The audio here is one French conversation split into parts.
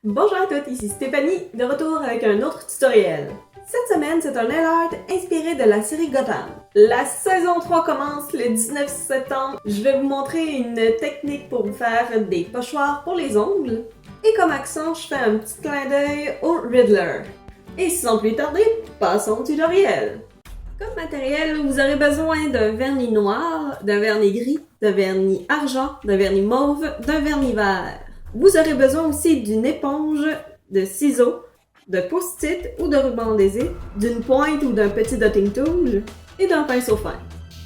Bonjour à toutes, ici Stéphanie, de retour avec un autre tutoriel. Cette semaine, c'est un nail art inspiré de la série Gotham. La saison 3 commence le 19 septembre. Je vais vous montrer une technique pour vous faire des pochoirs pour les ongles. Et comme accent, je fais un petit clin d'œil au Riddler. Et sans plus tarder, passons au tutoriel. Comme matériel, vous aurez besoin d'un vernis noir, d'un vernis gris, d'un vernis argent, d'un vernis mauve, d'un vernis vert. Vous aurez besoin aussi d'une éponge, de ciseaux, de post-it ou de ruban adhésif, d'une pointe ou d'un petit dotting tool et d'un pinceau fin.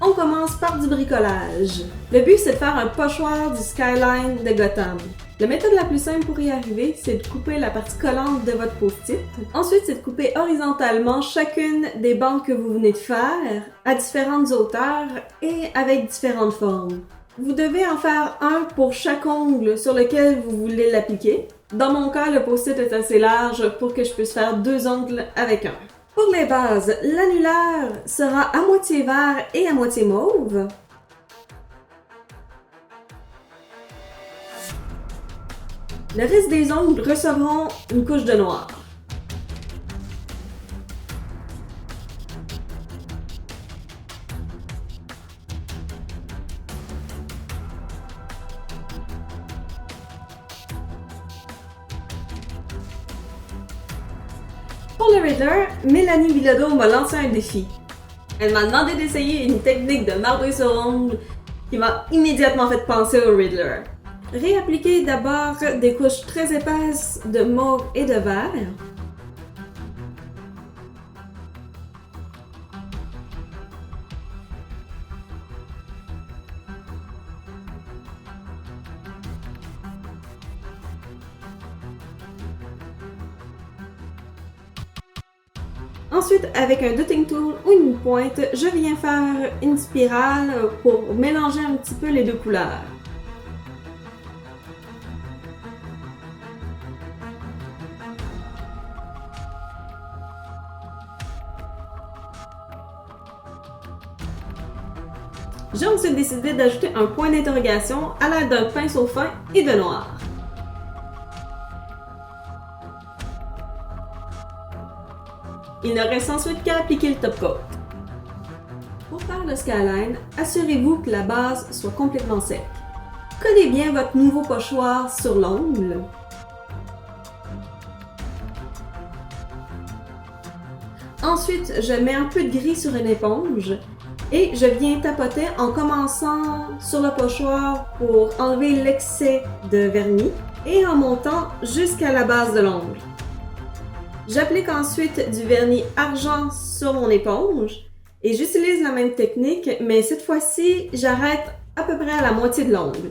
On commence par du bricolage. Le but, c'est de faire un pochoir du skyline de Gotham. La méthode la plus simple pour y arriver, c'est de couper la partie collante de votre post-it. Ensuite, c'est de couper horizontalement chacune des bandes que vous venez de faire à différentes hauteurs et avec différentes formes. Vous devez en faire un pour chaque ongle sur lequel vous voulez l'appliquer. Dans mon cas, le post-it est assez large pour que je puisse faire deux ongles avec un. Pour les bases, l'annulaire sera à moitié vert et à moitié mauve. Le reste des ongles recevront une couche de noir. Pour le Riddler, Mélanie Bilodeau m'a lancé un défi. Elle m'a demandé d'essayer une technique de marbré sur ongle qui m'a immédiatement fait penser au Riddler. Réappliquez d'abord des couches très épaisses de mauve et de vert. Ensuite, avec un dotting tool ou une pointe, je viens faire une spirale pour mélanger un petit peu les deux couleurs. J'ai ensuite décidé d'ajouter un point d'interrogation à l'aide d'un pinceau fin et de noir. Il ne reste ensuite qu'à appliquer le top coat. Pour faire le skyline, assurez-vous que la base soit complètement sec. Collez bien votre nouveau pochoir sur l'ongle. Ensuite, je mets un peu de gris sur une éponge et je viens tapoter en commençant sur le pochoir pour enlever l'excès de vernis et en montant jusqu'à la base de l'ongle. J'applique ensuite du vernis argent sur mon éponge et j'utilise la même technique, mais cette fois-ci, j'arrête à peu près à la moitié de l'ongle.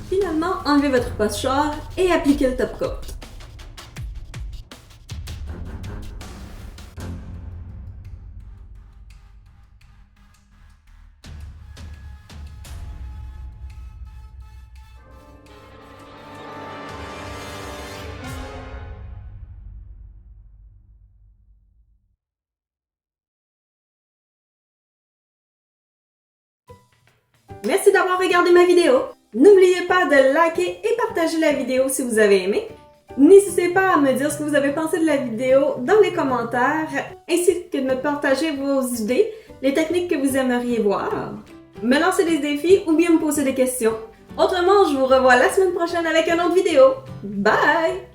Finalement, enlevez votre pochoir et appliquez le top coat. Merci d'avoir regardé ma vidéo. N'oubliez pas de liker et partager la vidéo si vous avez aimé. N'hésitez pas à me dire ce que vous avez pensé de la vidéo dans les commentaires, ainsi que de me partager vos idées, les techniques que vous aimeriez voir, me lancer des défis ou bien me poser des questions. Autrement, je vous revois la semaine prochaine avec une autre vidéo. Bye!